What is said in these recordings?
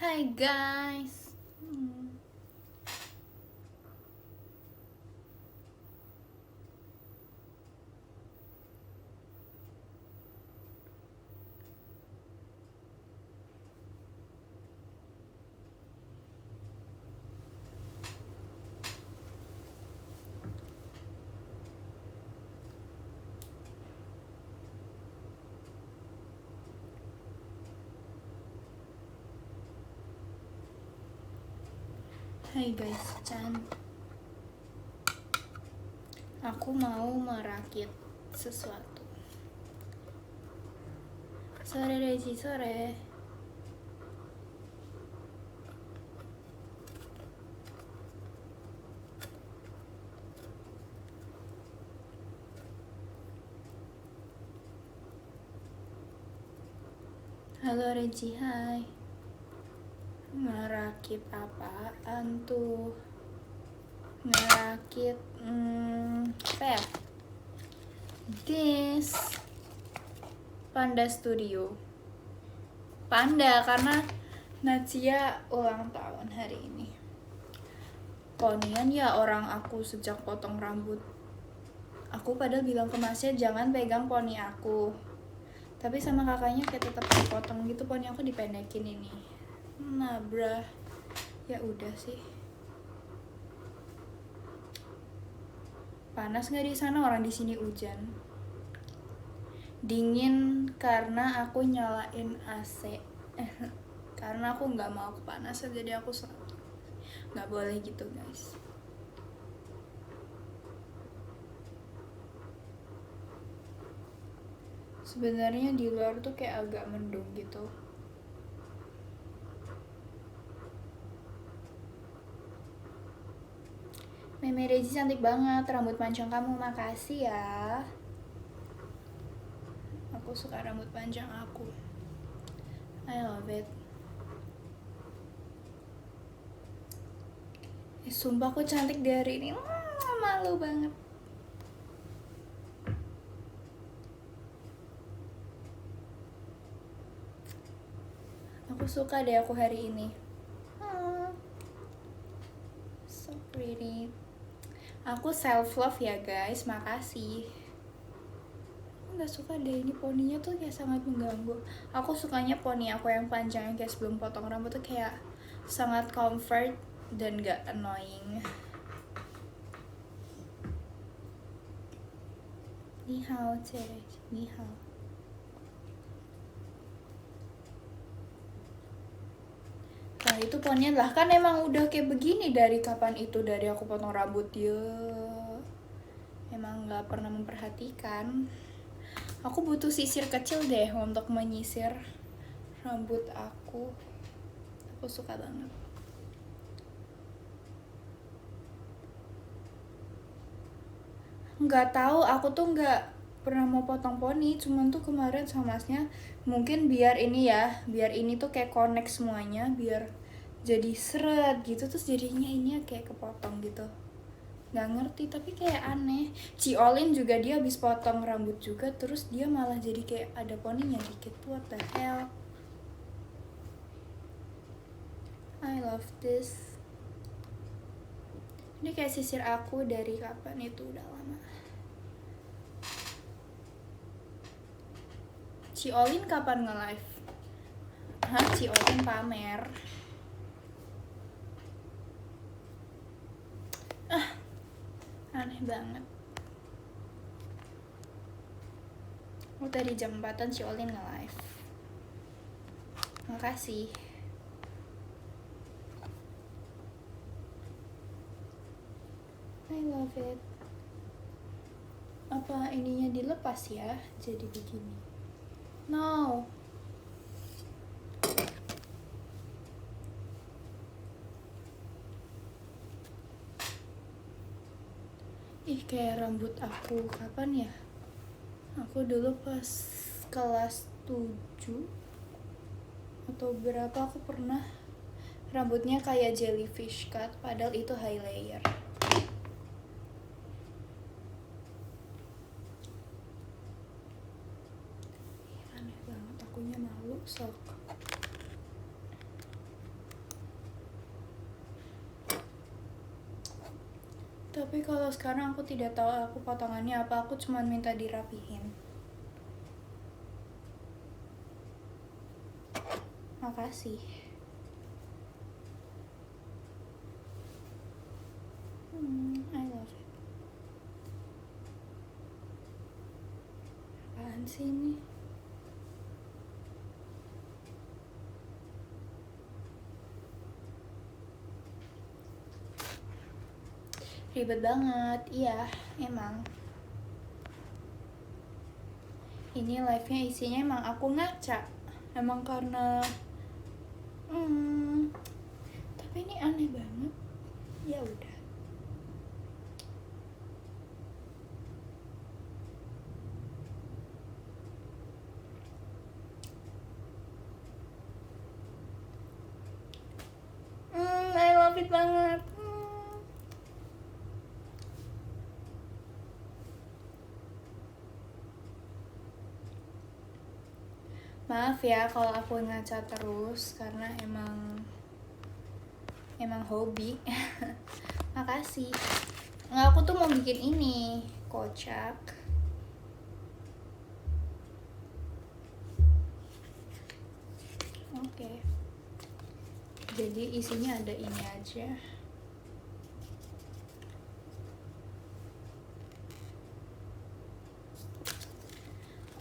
Hai guys. Hai guys, Chan. Aku mau merakit sesuatu. Sore Reji, sore. Halo Reji, hai. Ngerakit apaan tuh? Ngerakit apa ya? This Panda Studio. Panda karena Nacia ulang tahun hari ini. Ponian ya orang aku sejak potong rambut. Aku padahal bilang ke masnya jangan pegang poni aku. Tapi sama kakaknya kayak tetap dipotong gitu, poni aku dipendekin ini. Nah, brah. Ya udah sih. Panas nggak di sana? Orang di sini hujan. Dingin karena aku nyalain AC. Karena aku nggak mau kepanasan, jadi aku nggak boleh gitu guys. Sebenarnya di luar tuh kayak agak mendung gitu. Meme Rezi cantik banget, rambut panjang kamu, makasih ya. Aku suka rambut panjang aku. I love it. Sumpah aku cantik di hari ini. Malu banget. Aku suka deh aku hari ini. So pretty. Aku self love ya guys, makasih. Nggak suka deh ini poninya tuh kayak sangat mengganggu. Aku sukanya poni aku yang panjang kayak sebelum potong rambut tuh kayak sangat comfort dan gak annoying. Ni hao, cere, ni hao. Nah itu poninya lah kan emang udah kayak begini dari kapan itu, dari aku potong rambut dia. Emang nggak pernah memperhatikan. Aku butuh sisir kecil deh untuk menyisir rambut aku. Aku suka banget. Nggak tahu, aku tuh nggak pernah mau potong poni, cuman tuh kemarin sama masnya mungkin biar ini ya, biar ini tuh kayak connect semuanya, biar jadi seret gitu, terus jadinya ini kayak kepotong gitu. Nggak ngerti, tapi kayak aneh. Ci Olin juga dia habis potong rambut juga, terus dia malah jadi kayak ada poninya dikit. What the hell? I love this. Ini kayak sisir aku dari kapan itu, udah lama. Ci Olin kapan nge-live? Hah, Ci Olin pamer. Aneh banget. Tadi jam 4-an Ci Olin nge-live. Makasih. I love it. Apa ininya dilepas ya? Jadi begini. No. Ih, kayak rambut aku kapan ya? Aku dulu pas kelas 7 atau berapa aku pernah rambutnya kayak jellyfish cut, padahal itu high layer. Aneh banget, akunya malu sok. Tapi kalau sekarang aku tidak tahu aku potongannya apa, aku cuma minta dirapihin. Makasih. I love it. Apaan sih ini? Ribet banget, iya, emang. Ini live-nya isinya emang aku ngaca. Emang karena tapi ini aneh banget. Ya udah. I love it banget. Maaf ya kalau aku ngaca terus karena emang hobi. Makasih. Nggak, aku tuh mau bikin ini kocak. Oke. Jadi isinya ada ini aja.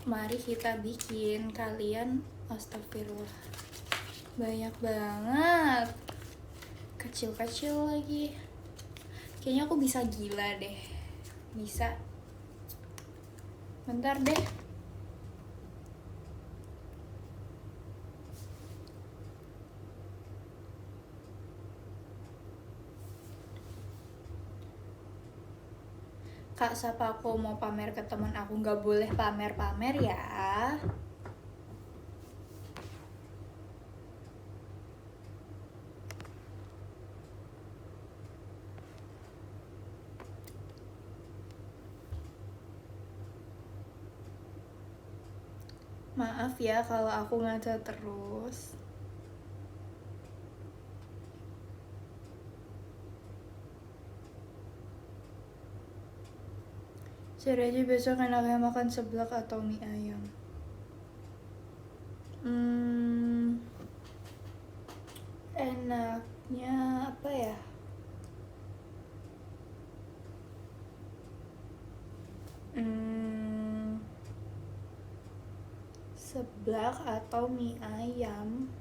Mari kita bikin. Kalian, astagfirullah, banyak banget, kecil-kecil lagi. Kayaknya aku bisa gila deh. Bisa. Bentar deh. Kak, siapa aku mau pamer ke teman aku? Nggak boleh pamer-pamer ya. Maaf ya kalau aku ngaca terus. Cari aja besok enaknya makan seblak atau mie ayam. Enaknya apa ya? Seblak atau mie ayam.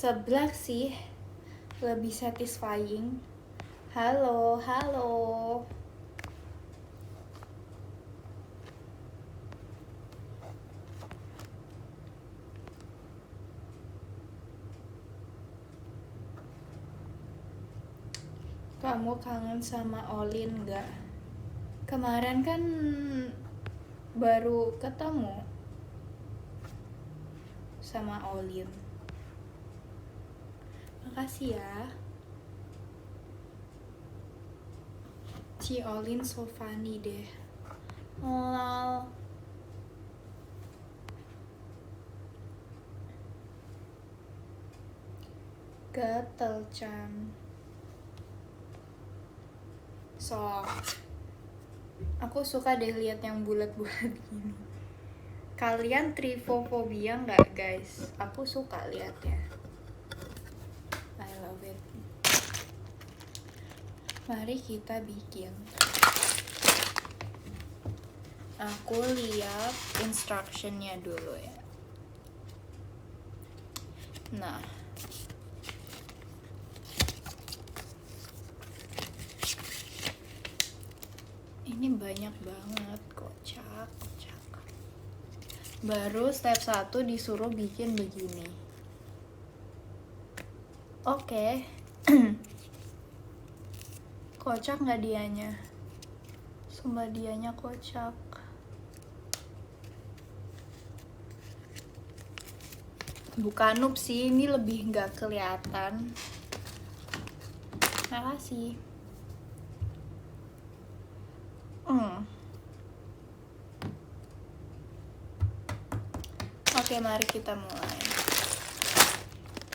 Seblak sih lebih satisfying. Halo. Kamu kangen sama Olin gak? Kemarin kan baru ketemu sama Olin. Makasih ya. Ci Olin so funny deh. Lol. Gatel Chan. So, aku suka deh lihat yang bulat-bulat gini. Kalian trifofobia nggak guys? Aku suka liatnya. I love it. Mari kita bikin. Aku lihat instructionnya dulu ya. Nah, ini banyak banget, kocak. Baru step 1 disuruh bikin begini. Oke. Kocak nggak dianya? Sumpah dianya kocak. Bukan noob sih, ini lebih nggak kelihatan. Makasih. Oke, mari kita mulai.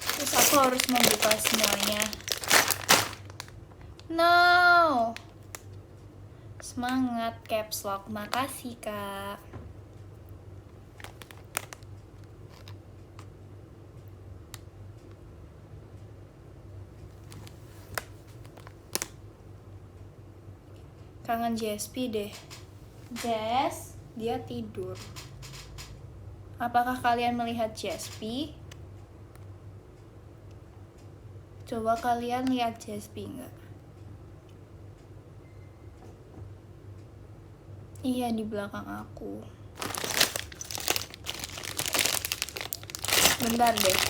Terus aku harus membuka semuanya. No. Semangat, caps lock. Makasih, Kak. Kangen JSP deh. Jess, dia tidur. Apakah kalian melihat JSP? Coba kalian lihat JSP enggak? Iya, di belakang aku. Bentar deh.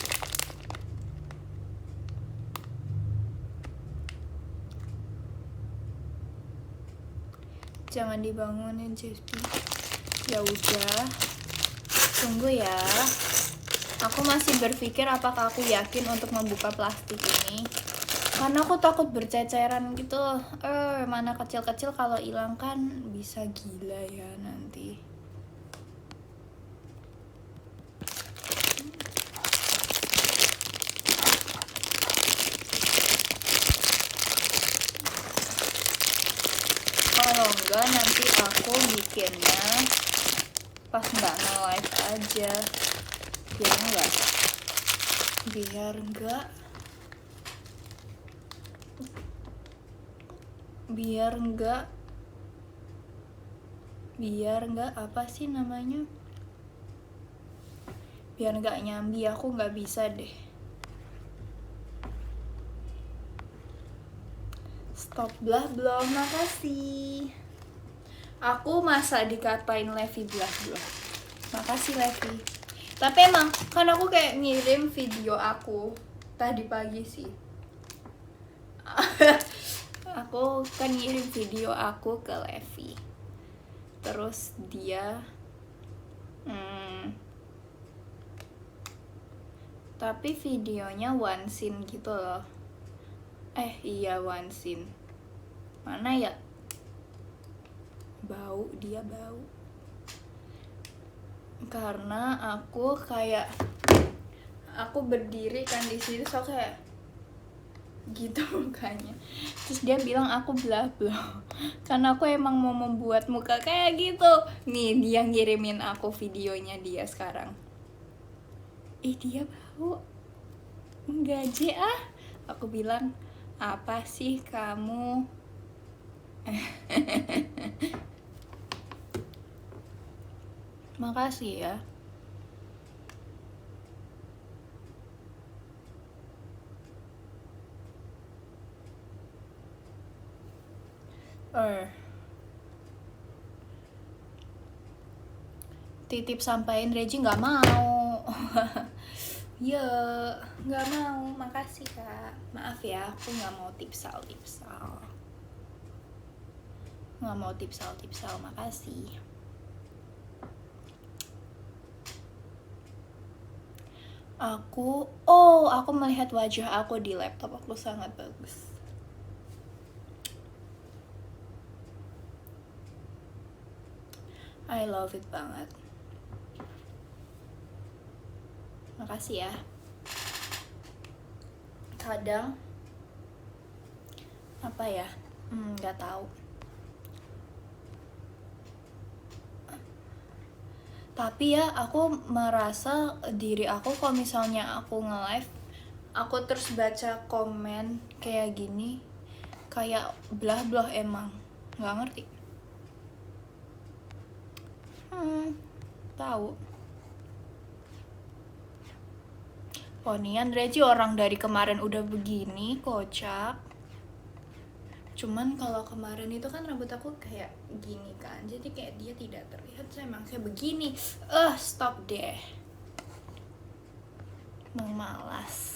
Jangan dibangunin JSP. Ya udah. Tunggu ya. Aku masih berpikir apakah aku yakin untuk membuka plastik ini. Karena aku takut berceceran gitu. Mana kecil-kecil kalau hilang kan bisa gila ya nanti. Kalau enggak nanti aku bikinnya pas nggak nge-live aja. Biar enggak apa sih namanya? Biar enggak nyambi, aku nggak bisa deh. Stop blah blah, makasih. Aku masa dikatain Levi blah blah. Makasih Levi. Tapi emang kan aku kayak ngirim video aku tadi pagi sih. Aku kan ngirim video aku ke Levi. Terus dia tapi videonya one scene gitu loh. Iya one scene. Mana ya? Dia bau. Karena aku berdiri kan di sini, so kayak gitu mukanya. Terus dia bilang aku blah blah. Karena aku emang mau membuat muka kayak gitu. Nih dia ngirimin aku videonya dia sekarang. Dia bau. Enggak aja Aku bilang, apa sih kamu? Makasih ya. Titip sampaikan Regi nggak mau. Ya, nggak mau. Makasih Kak. Maaf ya, aku nggak mau tipsal. Nggak mau tipsal. Makasih. Aku melihat wajah aku di laptop aku sangat bagus. I love it banget. Makasih ya. Kadang apa ya? Nggak tahu. Tapi ya aku merasa diri aku kalau misalnya aku nge-live, aku terus baca komen kayak gini, kayak blah-blah emang. Nggak ngerti. Tahu. Ponian Regi orang dari kemarin udah begini, kocak. Cuman kalau kemarin itu kan rambut aku kayak gini kan, jadi kayak dia tidak terlihat. Saya emang kayak begini. Stop deh. Malas.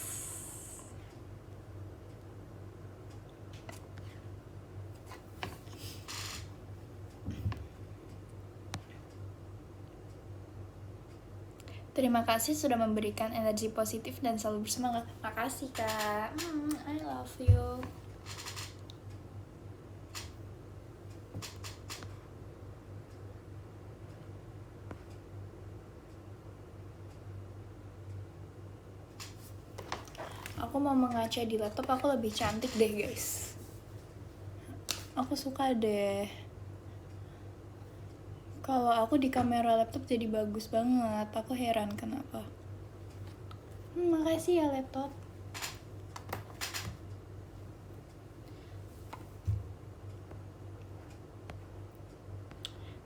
Terima kasih sudah memberikan energi positif dan selalu bersemangat. Makasih Kak. I love you. aku mau mengaca di laptop aku lebih cantik deh guys. Aku suka deh. Kalau aku di kamera laptop jadi bagus banget. Aku heran kenapa. Makasih ya laptop.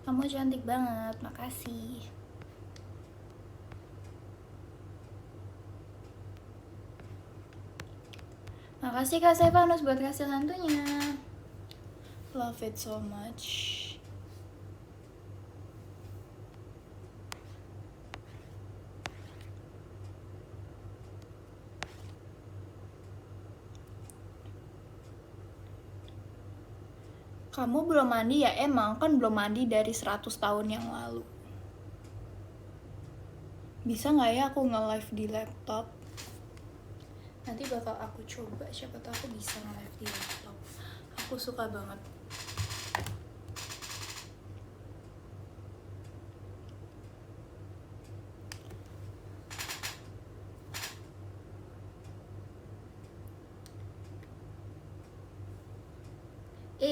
Kamu cantik banget, makasih. Makasih Kak Stefanus buat kasih santunya. Love it so much. Kamu belum mandi ya? Emang kan belum mandi dari 100 tahun yang lalu. Bisa nggak ya aku nge-live di laptop? Nanti bakal aku coba, siapa tahu aku bisa nge-live di laptop. Aku suka banget.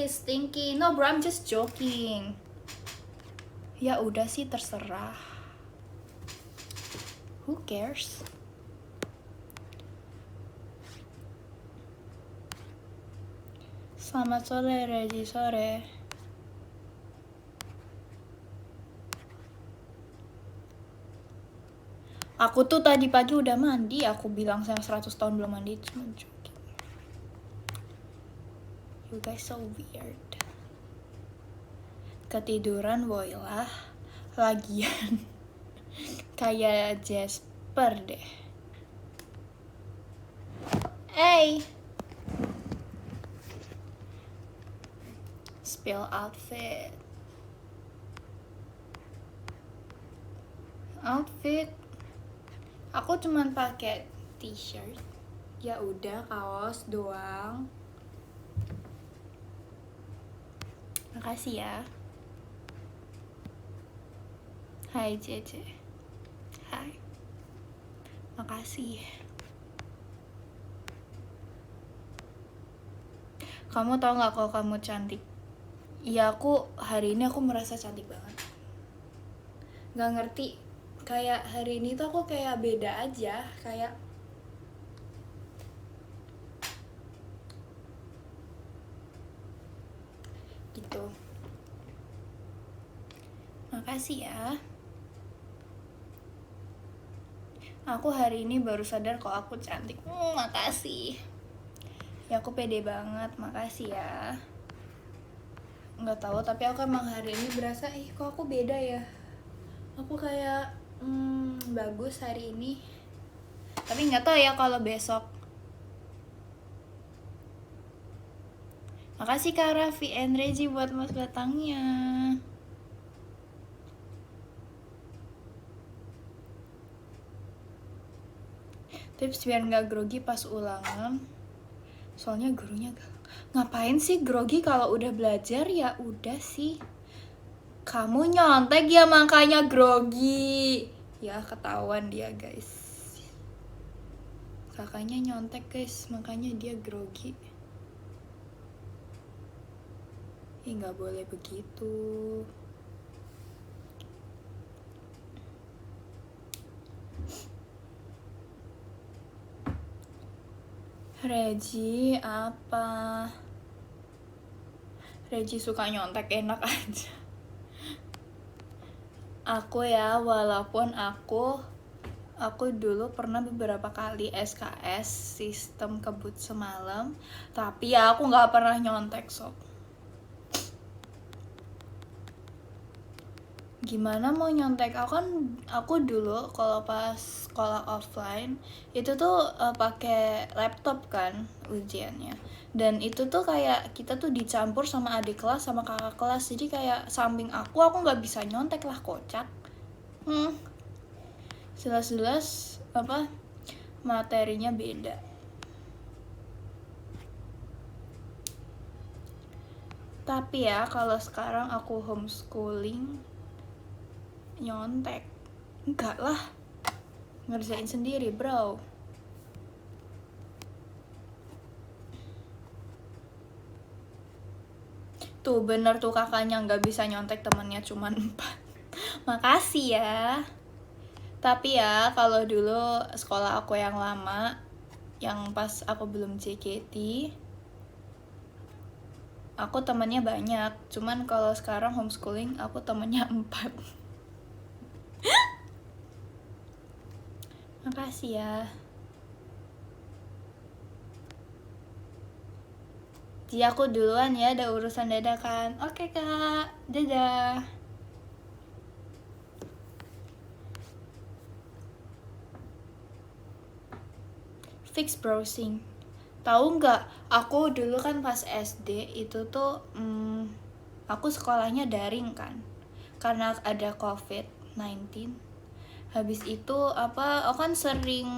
Stinky. No bro, I'm just joking. Ya udah sih, terserah. Who cares? Selamat sore, Regi, sore. Aku tuh tadi pagi udah mandi, aku bilang saya 100 tahun belum mandi, cuma joking. You guys so weird. Ketiduran woilah, lagian kayak Jasper deh. Hey, spill outfit. Aku cuman pakai t-shirt. Ya udah, kaos doang. Makasih ya. Hai Cece. Hai. Makasih. Kamu tau gak kalau kamu cantik? Iya, hari ini aku merasa cantik banget. Gak ngerti, kayak hari ini tuh aku kayak beda aja. Kayak gitu. Makasih ya. Aku hari ini baru sadar kalau aku cantik. Makasih. Ya aku pede banget, makasih ya. Nggak tahu, tapi aku emang hari ini berasa, kok aku beda ya. Aku kayak bagus hari ini. Tapi nggak tahu ya kalau besok. Makasih Kak Raffi and Regi buat mas datangnya. Tips biar nggak grogi pas ulangan. Soalnya gurunya ngapain sih grogi kalau udah belajar? Ya udah sih. Kamu nyontek ya makanya grogi. Ya ketahuan dia guys. Kakaknya nyontek guys, makanya dia grogi. Nggak boleh begitu. Regi apa? Regi suka nyontek, enak aja. Aku ya, walaupun aku dulu pernah beberapa kali SKS sistem kebut semalam, tapi ya aku nggak pernah nyontek sob. Gimana mau nyontek? Aku dulu kalau pas sekolah offline itu tuh pakai laptop kan ujiannya, dan itu tuh kayak kita tuh dicampur sama adik kelas sama kakak kelas, jadi kayak samping aku nggak bisa nyontek lah, kocak. Jelas-jelas materinya beda. Tapi ya kalau sekarang aku homeschooling, nyontek enggak lah, ngerjain sendiri bro. Tuh bener tuh kakaknya nggak bisa nyontek temennya cuman 4. Makasih ya. Tapi ya kalau dulu sekolah aku yang lama, yang pas aku belum JKT, aku temennya banyak. Cuman kalau sekarang homeschooling aku temennya 4. Makasih ya. Jadi aku duluan ya, ada urusan dadakan. Oke kak, dadah. Fix browsing. Tahu nggak? Aku dulu kan pas SD itu tuh, aku sekolahnya daring kan, karena ada COVID-19. Habis itu aku kan sering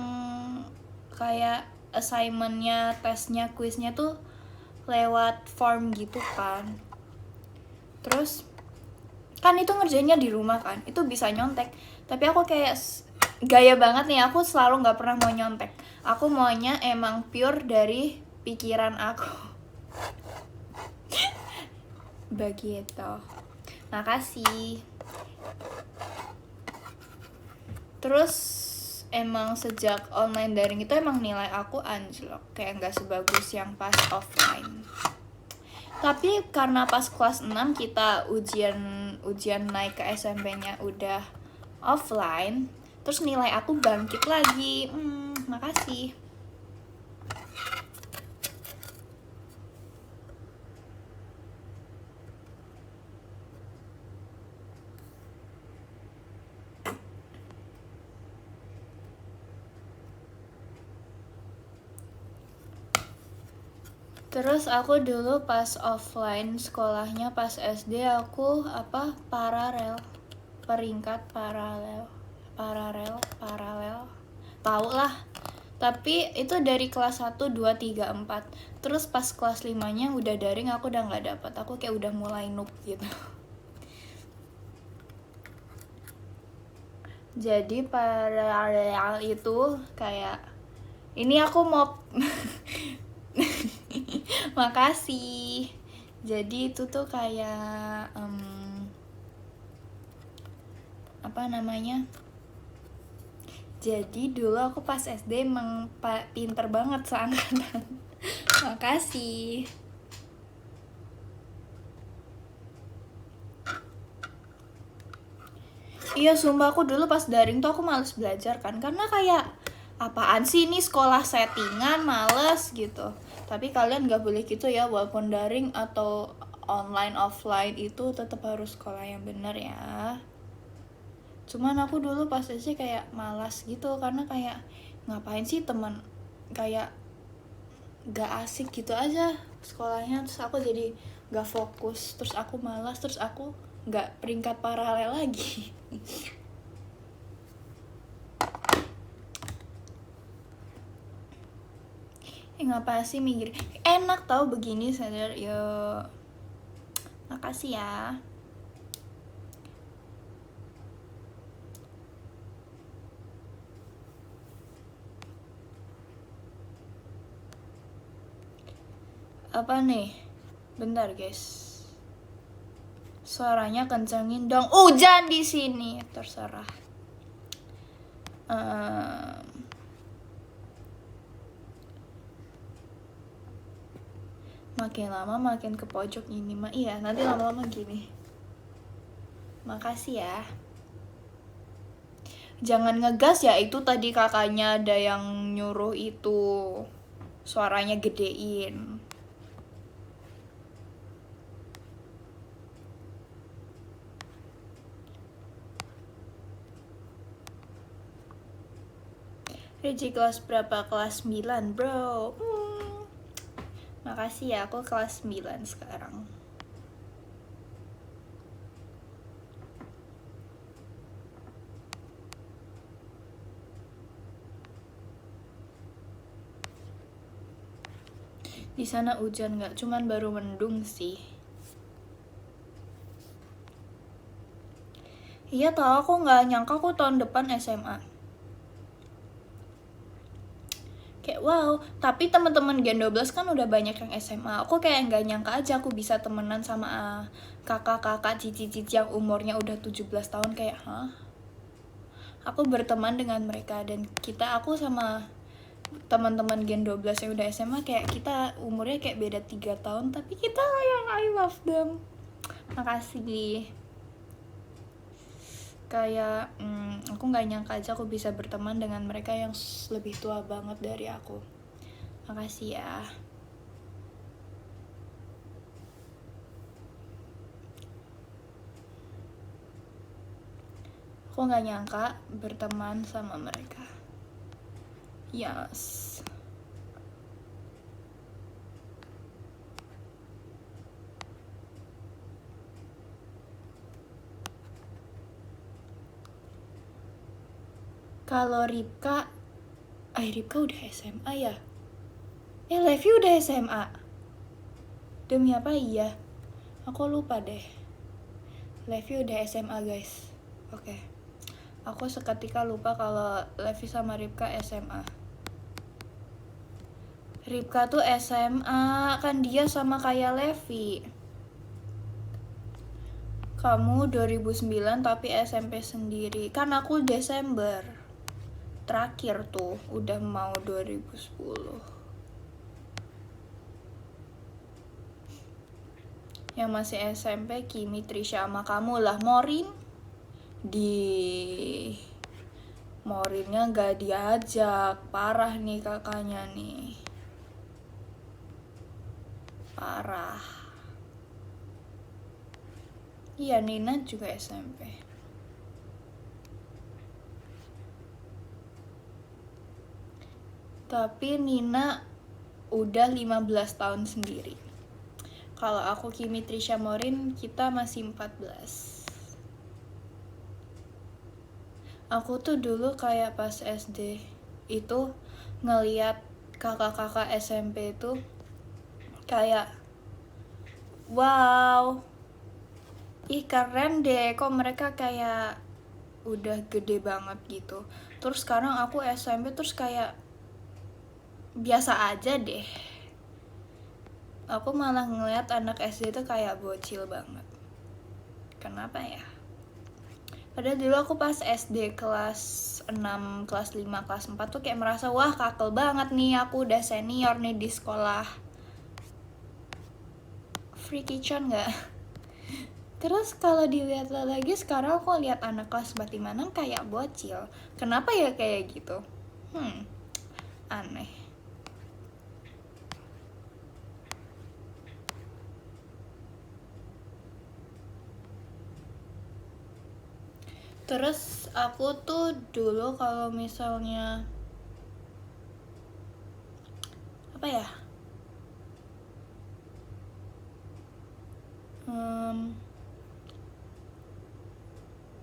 kayak assignmentnya, tesnya, kuisnya tuh lewat form gitu kan. Terus kan itu ngerjainnya di rumah kan, itu bisa nyontek. Tapi aku kayak gaya banget nih, aku selalu nggak pernah mau nyontek. Aku maunya emang pure dari pikiran aku. Begitu. Makasih. Terus emang sejak online daring itu emang nilai aku anjlok, kayak nggak sebagus yang pas offline. Tapi karena pas kelas 6 kita ujian naik ke SMP-nya udah offline, terus nilai aku bangkit lagi. Makasih. Terus aku dulu pas offline sekolahnya pas SD aku paralel, peringkat paralel, tau lah. Tapi itu dari kelas 1, 2, 3, 4. Terus pas kelas 5-nya udah daring, aku udah nggak dapet. Aku kayak udah mulai noob gitu. Jadi paralel itu kayak, ini aku mau makasih. Jadi itu tuh kayak apa namanya? Jadi dulu aku pas SD emang pinter banget seangkatan. Makasih. Iya sumpah, aku dulu pas daring tuh aku males belajar kan, karena kayak apaan sih ini sekolah settingan, males gitu. Tapi kalian gak boleh gitu ya, walaupun daring atau online offline itu tetap harus sekolah yang bener ya. Cuman aku dulu pas SD kayak malas gitu, karena kayak ngapain sih teman, kayak gak asik gitu aja sekolahnya. Terus aku jadi gak fokus, terus aku malas, terus aku gak peringkat paralel lagi. Ngapa sih minggir? Enak tau begini sadar. Yo, makasih ya. Apa nih? Bentar guys. Suaranya kencengin dong. Hujan di sini, terserah. Makin lama makin ke pojok ini mah. Iya, nanti lama-lama gini. Makasih ya. Jangan ngegas ya, itu tadi kakaknya ada yang nyuruh itu suaranya gedein. Regi kelas berapa? Kelas 9 bro. Makasih ya, aku kelas 9 sekarang. Di sana hujan nggak? Cuman baru mendung sih. Iya tau, aku nggak nyangka aku tahun depan SMA. Kayak wow. Tapi teman-teman Gen 12 kan udah banyak yang SMA. Aku kayak nggak nyangka aja aku bisa temenan sama kakak-kakak cici-cici yang umurnya udah 17 tahun. Kayak aku berteman dengan mereka, dan aku sama teman-teman Gen 12 yang udah SMA kayak kita umurnya kayak beda 3 tahun, tapi kita yang I love them. Makasih. Kayak aku nggak nyangka aja aku bisa berteman dengan mereka yang lebih tua banget dari aku. Makasih ya. Aku nggak nyangka berteman sama mereka. Yes. Kalau Ripka udah SMA ya? Levi udah SMA. Demi apa iya? Aku lupa deh. Levi udah SMA guys. Oke. Aku seketika lupa kalau Levi sama Ripka SMA. Ripka tuh SMA, kan dia sama kayak Levi. Kamu 2009 tapi SMP sendiri. Kan aku Desember. Terakhir tuh, udah mau 2010. Yang masih SMP, Kimi, Trisha sama kamu lah. Morinnya gak diajak. Parah nih kakaknya nih. Parah. Iya, Nina juga SMP. Tapi Nina udah 15 tahun sendiri. Kalau aku, Kimi, Trisha, Morin, kita masih 14. Aku tuh dulu kayak pas SD itu ngeliat kakak-kakak SMP itu kayak wow, keren deh, kok mereka kayak udah gede banget gitu. Terus sekarang aku SMP terus kayak biasa aja deh. Aku malah ngeliat anak SD itu kayak bocil banget. Kenapa ya? Padahal dulu aku pas SD kelas 6, kelas 5, kelas 4 tuh kayak merasa wah kakel banget nih, aku udah senior nih di sekolah. Freaky Con gak? Terus kalau dilihat lagi sekarang aku lihat anak kelas 4, 5, 6 kayak bocil. Kenapa ya kayak gitu? Aneh. Terus aku tuh dulu kalau misalnya apa ya?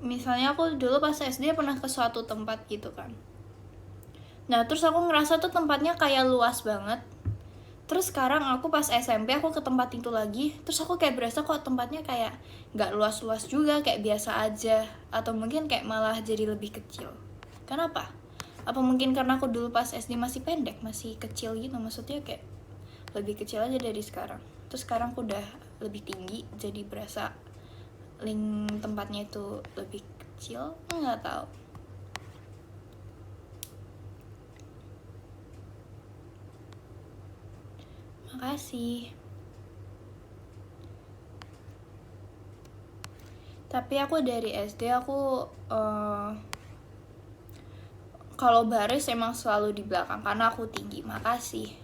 Misalnya aku dulu pas SD pernah ke suatu tempat gitu kan. Nah terus aku ngerasa tuh tempatnya kayak luas banget. Terus sekarang aku pas SMP aku ke tempat itu lagi, terus aku kayak berasa kok tempatnya kayak gak luas-luas juga, kayak biasa aja. Atau mungkin kayak malah jadi lebih kecil. Kenapa? Apa mungkin karena aku dulu pas SD masih pendek, masih kecil gitu, maksudnya kayak lebih kecil aja dari sekarang. Terus sekarang aku udah lebih tinggi, jadi berasa tempatnya itu lebih kecil. Nggak tahu. Makasih. Tapi aku dari SD aku kalau baris emang selalu di belakang karena aku tinggi. Makasih.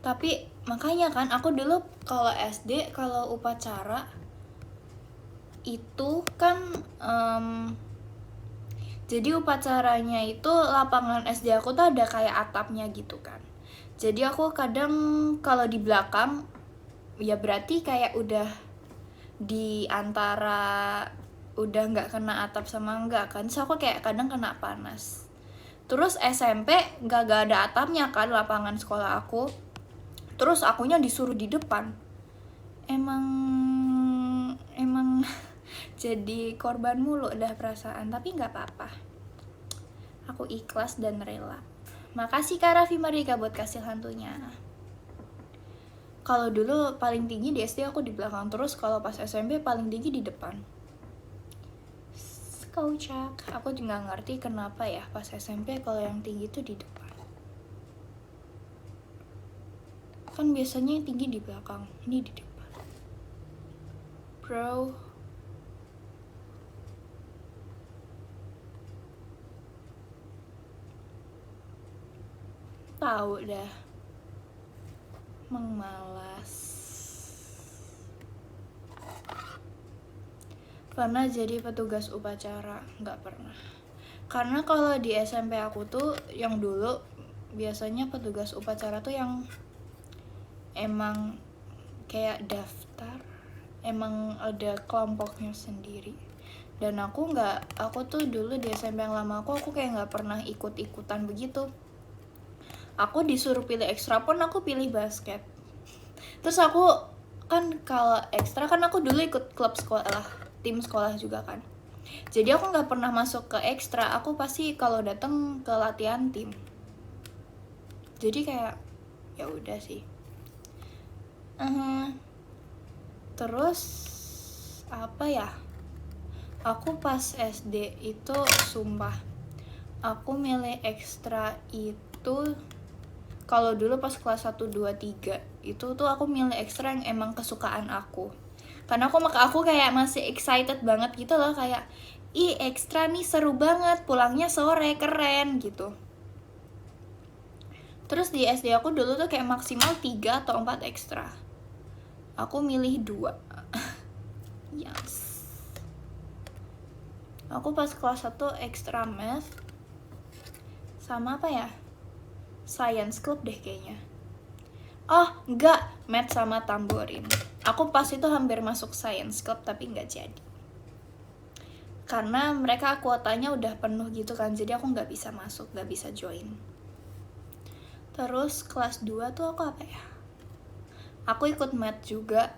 Tapi makanya kan aku dulu kalau SD kalau upacara itu kan jadi upacaranya itu lapangan SD aku tuh ada kayak atapnya gitu kan. Jadi aku kadang kalau di belakang ya berarti kayak udah di antara udah nggak kena atap sama enggak kan. So aku kayak kadang kena panas. Terus SMP nggak ada atapnya kan lapangan sekolah aku. Terus akunya disuruh di depan. Emang jadi korban mulu dah perasaan, tapi nggak apa-apa. Aku ikhlas dan rela. Makasih Kak Raffi Mardika buat kasih hantunya. Kalau dulu paling tinggi di SD aku di belakang, terus kalau pas SMP paling tinggi di depan. Kocak. Aku juga ngerti kenapa ya pas SMP kalau yang tinggi tuh di depan. Kan biasanya yang tinggi di belakang, ini di depan. Bro. Tahu dah. Malas. Pernah jadi petugas upacara? Nggak pernah. Karena kalau di SMP aku tuh yang dulu biasanya petugas upacara tuh yang emang kayak daftar, emang ada kelompoknya sendiri. Dan aku tuh dulu di SMP yang lama aku kayak nggak pernah ikut-ikutan begitu. Aku disuruh pilih ekstra pun aku pilih basket. Terus aku kan kalau ekstra kan aku dulu ikut klub sekolah, tim sekolah juga kan. Jadi aku nggak pernah masuk ke ekstra, aku pasti kalau datang ke latihan tim. Jadi kayak ya udah sih. Terus apa ya? Aku pas SD itu sumpah, aku milih ekstra itu kalau dulu pas kelas 1, 2, 3 itu tuh aku milih ekstra yang emang kesukaan aku. Karena aku kayak masih excited banget gitu loh, kayak ih ekstra nih seru banget, pulangnya sore, keren gitu. Terus di SD aku dulu tuh kayak maksimal 3 atau 4 ekstra. Aku milih 2. Yes. Aku pas kelas 1 ekstra math sama apa ya? Science club deh kayaknya. Oh, enggak, math sama tamborin. Aku pas itu hampir masuk science club tapi enggak jadi. Karena mereka kuotanya udah penuh gitu kan, jadi aku nggak bisa masuk, nggak bisa join. Terus kelas 2 tuh aku apa ya? Aku ikut math juga.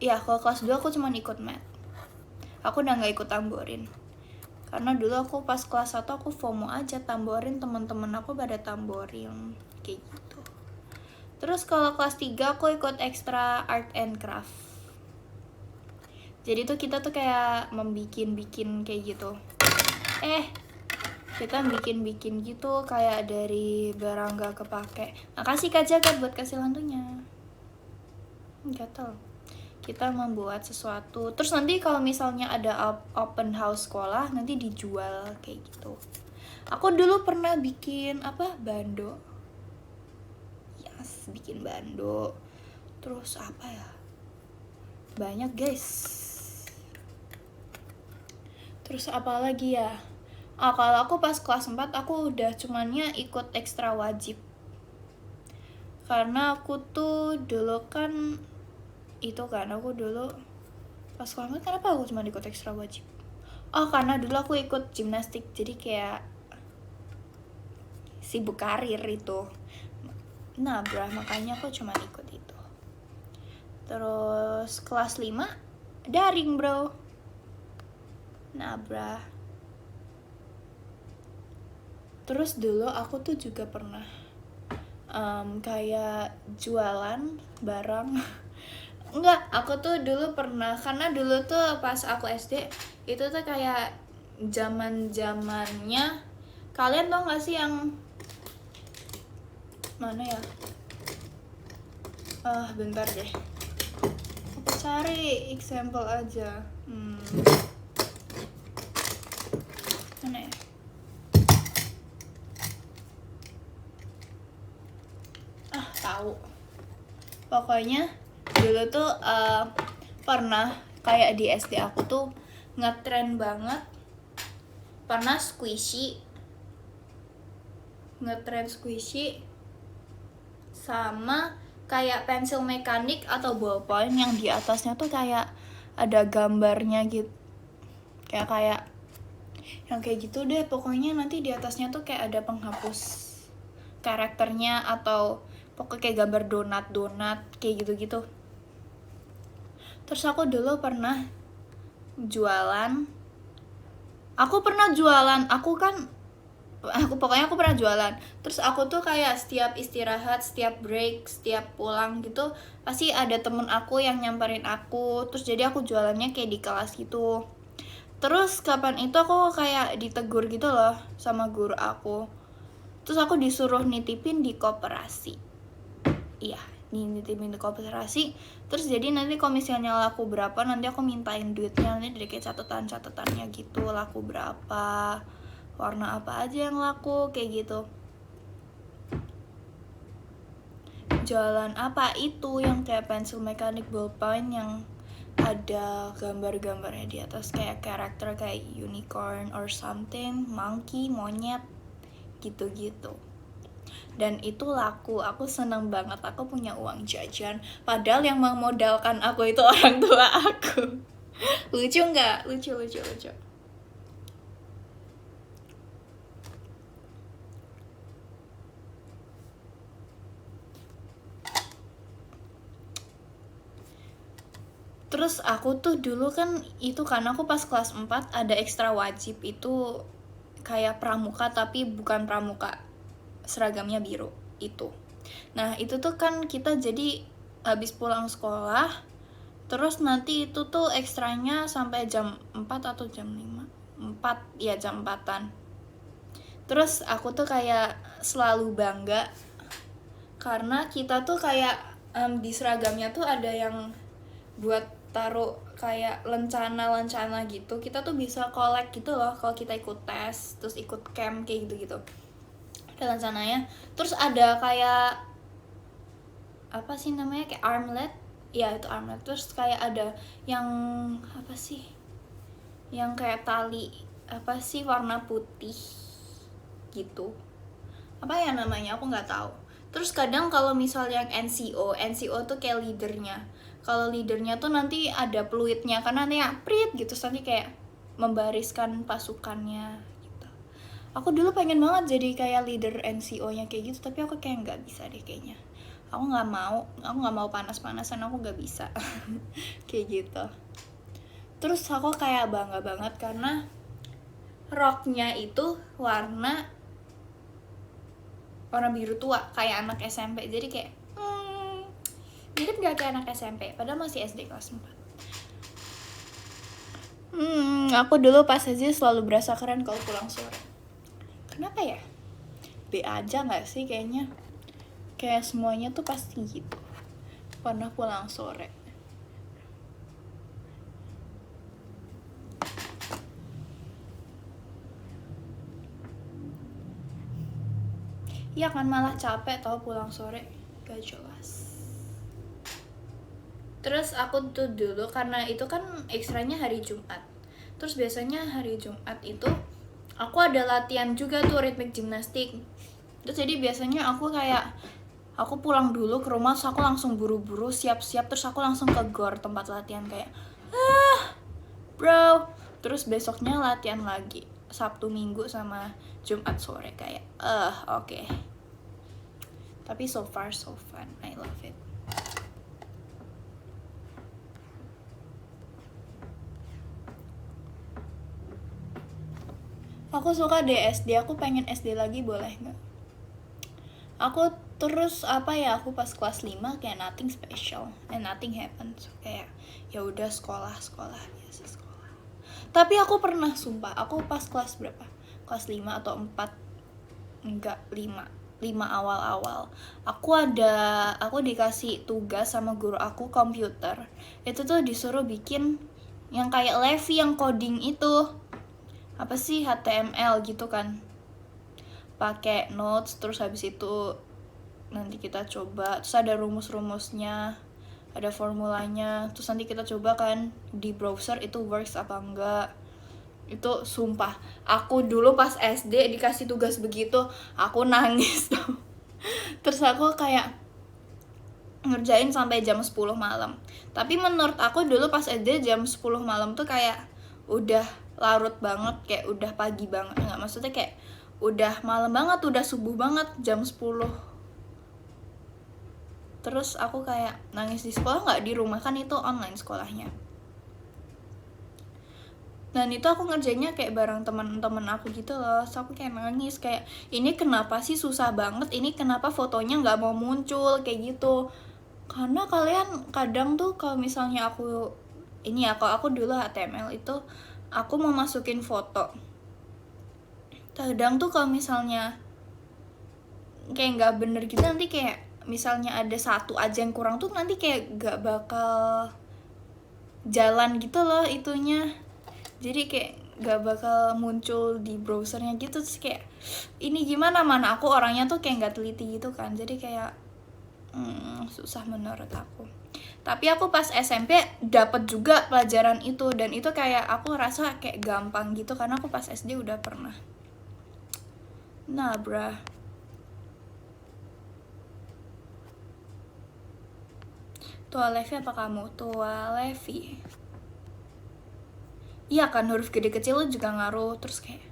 Ya, kalau kelas 2 aku cuma ikut math. Aku udah nggak ikut tamborin. Karena dulu aku pas kelas 1 aku FOMO aja tamborin, teman-teman aku pada tamborin kayak gitu. Terus kalau kelas 3 aku ikut ekstra art and craft. Jadi tuh kita tuh kayak membikin kayak gitu. Kita bikin gitu kayak dari barang gak kepake. Makasih Kak Jagat buat kasih hantunya. Gatel. Kita membuat sesuatu, terus nanti kalau misalnya ada open house sekolah nanti dijual kayak gitu. Aku dulu pernah bikin bando. Yes, bikin bando. Terus apa ya, banyak guys. Terus apa lagi ya, kalau aku pas kelas 4 aku udah cumannya ikut ekstra wajib. Karena aku tuh dulu kan aku dulu pas kelas 4 kenapa aku cuma ikut ekstra wajib? Karena dulu aku ikut gimnastik, jadi kayak sibuk karir itu. Nah, makanya aku cuma ikut itu. Terus kelas 5 daring, bro. Nah, terus dulu aku tuh juga pernah kayak jualan barang. Enggak, aku tuh dulu pernah, karena dulu tuh pas aku SD itu tuh kayak zaman-zamannya, kalian tau gak sih yang mana ya? Bentar deh, aku cari example aja. Mana ya? Tahu. Pokoknya dulu tuh pernah kayak di SD aku tuh ngetren banget, pernah ngetren squishy sama kayak pensil mekanik atau ballpoint yang di atasnya tuh kayak ada gambarnya gitu, kayak yang kayak gitu deh. Pokoknya nanti di atasnya tuh kayak ada penghapus karakternya atau pokoknya kayak gambar donat kayak gitu-gitu. Terus aku dulu pernah jualan. Aku kan Pokoknya aku pernah jualan. Terus aku tuh kayak setiap istirahat, setiap break, setiap pulang gitu pasti ada temen aku yang nyamperin aku. Terus jadi aku jualannya kayak di kelas gitu. Terus kapan itu aku kayak ditegur gitu loh sama guru aku. Terus aku disuruh nitipin di koperasi. Iya, nitipin di koperasi. Terus jadi nanti kalau misalnya laku berapa, nanti aku mintain duitnya, nanti dari kayak catatan-catatannya gitu, laku berapa, warna apa aja yang laku, kayak gitu. Jualan apa itu yang kayak pensil mekanik ballpoint yang ada gambar-gambarnya di atas kayak karakter kayak unicorn or something, monkey, monyet, gitu-gitu. Dan itu laku, aku seneng banget, aku punya uang jajan. Padahal yang memodalkan aku itu orang tua aku. Lucu nggak? Lucu. Terus aku tuh dulu kan itu kan aku pas kelas 4 ada ekstra wajib itu kayak pramuka tapi bukan pramuka, seragamnya biru itu. Nah itu tuh kan kita jadi habis pulang sekolah terus nanti itu tuh ekstranya sampai jam 4 atau jam 5 4 ya jam 4-an. Terus aku tuh kayak selalu bangga karena kita tuh kayak di seragamnya tuh ada yang buat taruh kayak lencana gitu. Kita tuh bisa collect gitu loh kalau kita ikut tes terus ikut camp kayak gitu ada lencananya. Terus ada kayak apa sih namanya, kayak armlet ya, itu armlet. Terus kayak ada yang apa sih, yang kayak tali apa sih warna putih gitu, apa ya namanya aku nggak tahu. Terus kadang kalau misalnya yang NCO tuh kayak leadernya, kalau leadernya tuh nanti ada peluitnya karena nanti ya prit gitu, nanti kayak membariskan pasukannya gitu. Aku dulu pengen banget jadi kayak leader NCO-nya kayak gitu, tapi aku kayak nggak bisa deh kayaknya. Aku nggak mau panas-panasan, aku nggak bisa. Kayak gitu. Terus aku kayak bangga banget karena roknya itu warna biru tua kayak anak SMP. Jadi kayak mirip gak kayak anak SMP padahal masih SD kelas 4. Aku dulu pas SD selalu berasa keren kalau pulang sore. Kenapa ya? B aja gak sih kayaknya. Kayak semuanya tuh pasti gitu. Pernah pulang sore. Iya kan, malah capek tau pulang sore. Gak jelas. Terus aku tuh dulu karena itu kan ekstranya hari Jumat. Terus biasanya hari Jumat itu aku ada latihan juga tuh ritmik gimnastik. Terus jadi biasanya aku pulang dulu ke rumah, terus aku langsung buru-buru siap-siap, terus aku langsung ke gor tempat latihan kayak bro. Terus besoknya latihan lagi Sabtu Minggu sama Jumat sore kayak oke. Tapi so far so fun, I love it. Aku suka SD, aku pengen SD lagi, boleh nggak? Aku terus apa ya, aku pas kelas 5 kayak nothing special and nothing happens, kayak ya udah sekolah biasa sekolah. Tapi aku pernah sumpah, aku pas kelas berapa? Kelas 5 atau 4? Enggak, 5 awal-awal. Aku dikasih tugas sama guru aku komputer. Itu tuh disuruh bikin yang kayak Levi yang coding itu. Apa sih, HTML gitu kan, pakai notes. Terus habis itu nanti kita coba, terus ada rumus-rumusnya, ada formulanya, terus nanti kita coba kan di browser itu works apa enggak. Itu sumpah, aku dulu pas SD dikasih tugas begitu aku nangis tuh. Terus aku kayak ngerjain sampai jam 10 malam. Tapi menurut aku dulu pas SD jam 10 malam tuh kayak udah larut banget, kayak udah pagi banget. Enggak, maksudnya kayak udah malam banget, udah subuh banget jam 10. Terus aku kayak nangis di sekolah, nggak di rumah kan, itu online sekolahnya. Dan itu aku ngerjainnya kayak bareng teman-teman aku gitu loh. So aku kayak nangis kayak, ini kenapa sih susah banget, ini kenapa fotonya nggak mau muncul kayak gitu. Karena kalian kadang tuh kalau misalnya aku ini ya, kalau aku dulu HTML itu aku mau masukin foto, kadang tuh kalau misalnya kayak nggak bener gitu, nanti kayak misalnya ada satu aja yang kurang tuh nanti kayak nggak bakal jalan gitu loh itunya. Jadi kayak gak bakal muncul di browsernya gitu. Terus kayak ini gimana, mana aku orangnya tuh kayak gak teliti gitu kan. Jadi kayak susah menurut aku. Tapi aku pas SMP dapat juga pelajaran itu, dan itu kayak aku rasa kayak gampang gitu karena aku pas SD udah pernah. Nah brah, Tua Levi apa kamu? Tua Levi. Iya kan, huruf gede kecil juga ngaruh. Terus kayak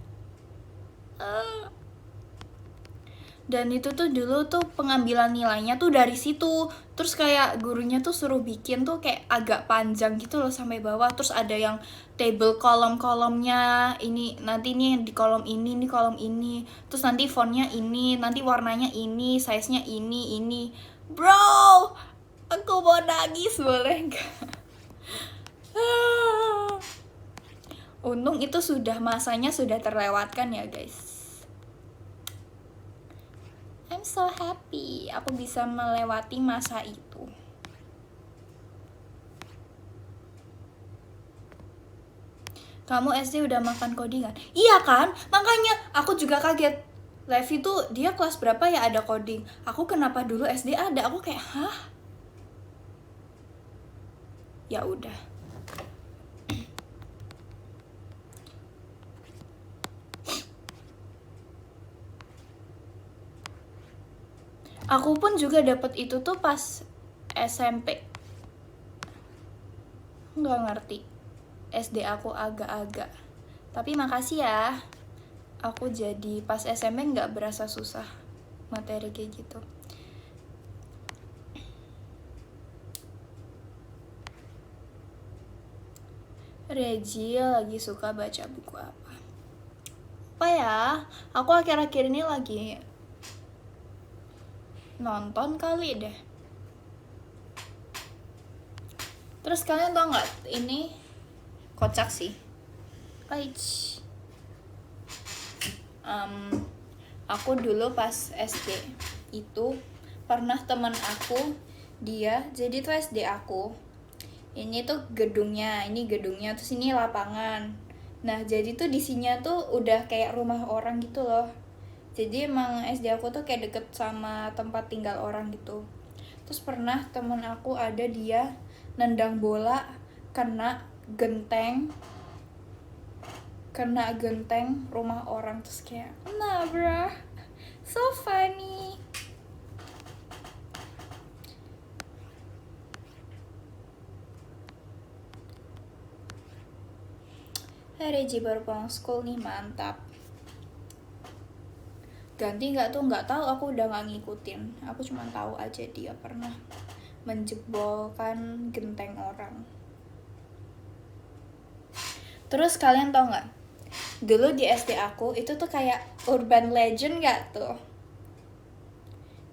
dan itu tuh dulu tuh pengambilan nilainya tuh dari situ. Terus kayak gurunya tuh suruh bikin tuh kayak agak panjang gitu loh sampai bawah. Terus ada yang table kolom-kolomnya, ini nanti nih di kolom ini kolom ini, terus nanti fontnya ini, nanti warnanya ini, size-nya ini. Bro, aku mau nangis, boleh gak? Untung itu sudah masanya sudah terlewatkan ya guys. I'm so happy aku bisa melewati masa itu. Kamu SD udah makan codingan? Iya kan? Makanya aku juga kaget. Levi tuh dia kelas berapa ya ada coding? Aku kenapa dulu SD ada? Aku kayak, hah? Ya udah. Aku pun juga dapat itu tuh pas SMP. Nggak ngerti. SD aku agak-agak. Tapi makasih ya. Aku jadi pas SMP nggak berasa susah materi kayak gitu. Regi lagi suka baca buku apa? Apa ya? Aku akhir-akhir ini lagi nonton kali deh. Terus kalian tau nggak, ini kocak sih. Aku dulu pas SD itu pernah teman aku, dia jadi tuh SD aku. Ini tuh gedungnya, terus ini lapangan. Nah jadi tuh di sini tuh udah kayak rumah orang gitu loh. Jadi emang SD aku tuh kayak deket sama tempat tinggal orang gitu. Terus pernah temen aku ada dia nendang bola kena genteng rumah orang. Terus kayak, nah bruh, so funny. Reji baru pulang school nih, mantap. Ganti nggak tuh, nggak tahu, aku udah nggak ngikutin. Aku cuma tahu aja dia pernah menjebolkan genteng orang. Terus kalian tau nggak, dulu di SD aku itu tuh kayak urban legend nggak tuh?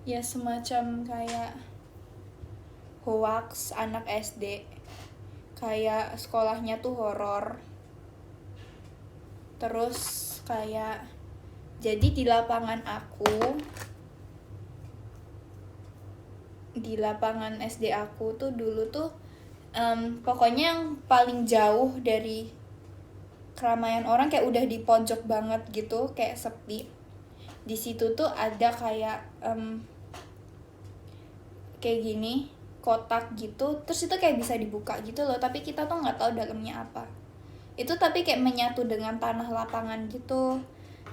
Ya semacam kayak hoax anak SD, kayak sekolahnya tuh horor. Terus kayak jadi di lapangan SD aku tuh dulu tuh pokoknya yang paling jauh dari keramaian orang, kayak udah di pojok banget gitu, kayak sepi. Di situ tuh ada kayak kayak gini kotak gitu, terus itu kayak bisa dibuka gitu loh, tapi kita tuh nggak tahu dalamnya apa. Itu tapi kayak menyatu dengan tanah lapangan gitu.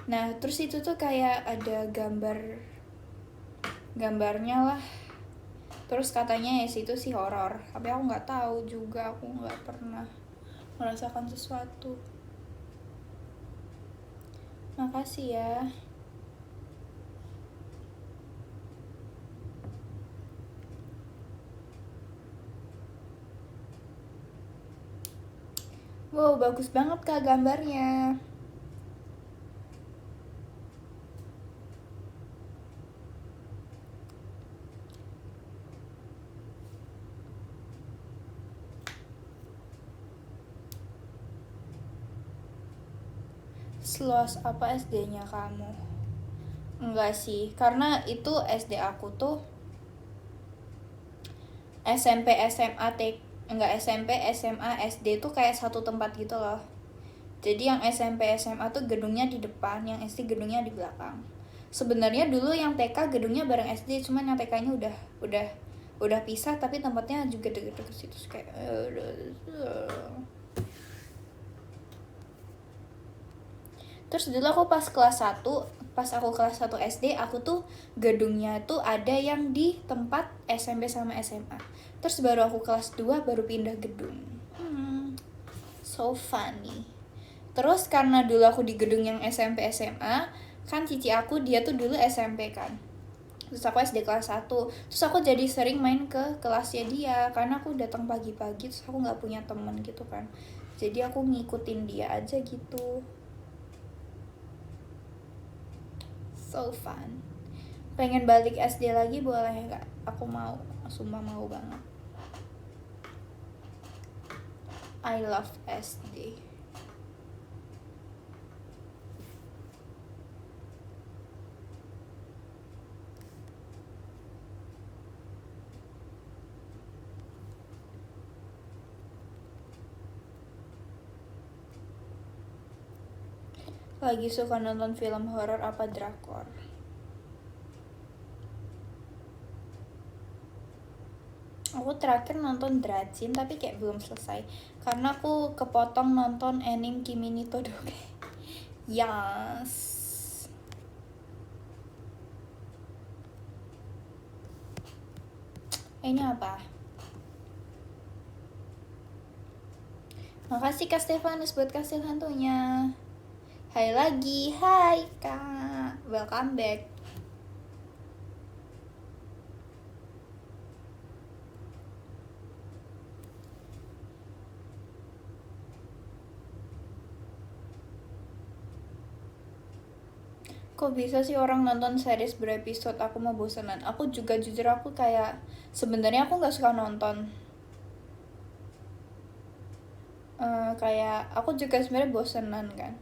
Nah terus itu tuh kayak ada gambarnya lah. Terus katanya ya situ sih horor, tapi aku nggak tahu juga, aku nggak pernah merasakan sesuatu. Makasih ya. Wow, bagus banget Kak gambarnya. Seluas apa SD-nya kamu? Enggak sih, karena itu SD aku tuh SMP, SMA, enggak SMP, SMA, SD tuh kayak satu tempat gitu loh. Jadi yang SMP, SMA tuh gedungnya di depan, yang SD gedungnya di belakang. Sebenarnya dulu yang TK gedungnya bareng SD, cuman yang TK-nya udah pisah, tapi tempatnya juga deket-deket situ kayak Terus dulu aku pas kelas 1, pas aku kelas 1 SD, aku tuh gedungnya tuh ada yang di tempat SMP sama SMA. Terus baru aku kelas 2 baru pindah gedung. So funny. Terus karena dulu aku di gedung yang SMP SMA, kan cici aku dia tuh dulu SMP kan. Terus aku SD kelas 1. Terus aku jadi sering main ke kelasnya dia karena aku datang pagi-pagi, terus aku nggak punya temen gitu kan. Jadi aku ngikutin dia aja gitu. So fun. Pengen balik SD lagi boleh nggak? Aku mau, sumpah mau banget. I love SD. Lagi suka nonton film horor apa drakor? Aku terakhir nonton Drajin tapi kayak belum selesai karena aku kepotong nonton anime Kimi ni Todoke. Yes. Ini apa? Makasih Kak Stefanus buat kasih hantunya. Hai lagi, hai Kak. Welcome back. Kok bisa sih orang nonton series berepisode? Aku mau bosenan. Aku juga jujur aku kayak sebenarnya aku nggak suka nonton. Kayak aku juga sebenarnya bosenan kan.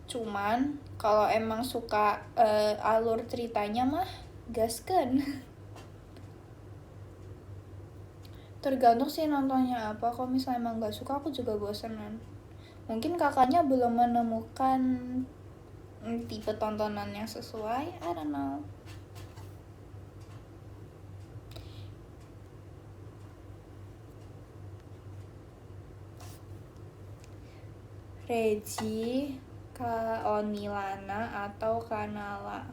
Cuman kalau emang suka alur ceritanya mah gaskeun. Tergantung sih nontonnya apa. Kalau misalnya emang nggak suka aku juga bosenan. Mungkin kakaknya belum menemukan tipe tontonan yang sesuai. I don't know. Regi, Kaonilana atau Kanala?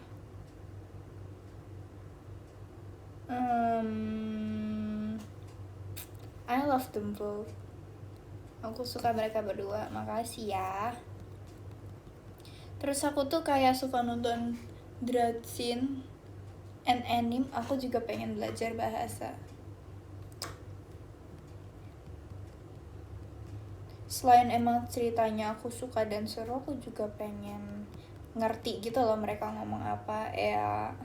I love them both. Aku suka mereka berdua. Makasih ya. Terus aku tuh kayak suka nonton Drajin and anime. Aku juga pengen belajar bahasa. Selain emang ceritanya aku suka dan seru, aku juga pengen ngerti gitu loh mereka ngomong apa. Ya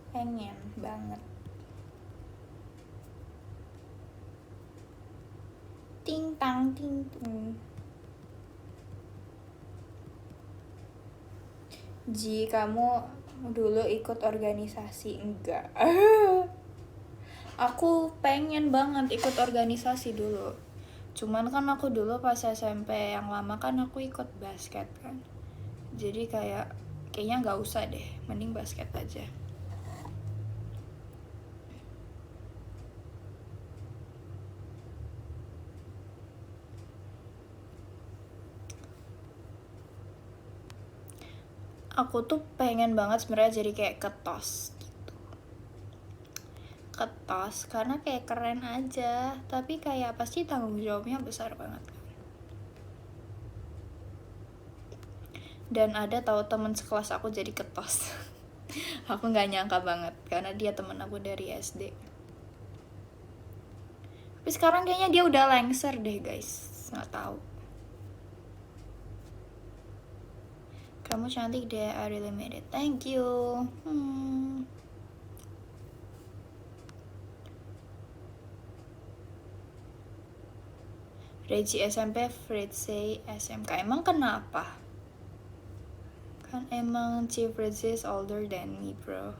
pengen banget. Ting tang ting tung. Ji, kamu dulu ikut organisasi? Enggak. Aku pengen banget ikut organisasi dulu. Cuman kan aku dulu pas SMP yang lama kan aku ikut basket kan. Jadi kayaknya nggak usah deh, mending basket aja. Aku tuh pengen banget sebenarnya jadi kayak ketos gitu. Ketos karena kayak keren aja, tapi kayak pasti tanggung jawabnya besar banget. Dan ada tahu teman sekelas aku jadi ketos. Aku nggak nyangka banget karena dia teman aku dari SD. Tapi sekarang kayaknya dia udah lengser deh guys. nggak tahu. Kamu cantik deh, I really made it. Thank you. Reggie SMP, Fritzy SMK. Emang kenapa? Kan emang Chief Reggie is older than me, bro.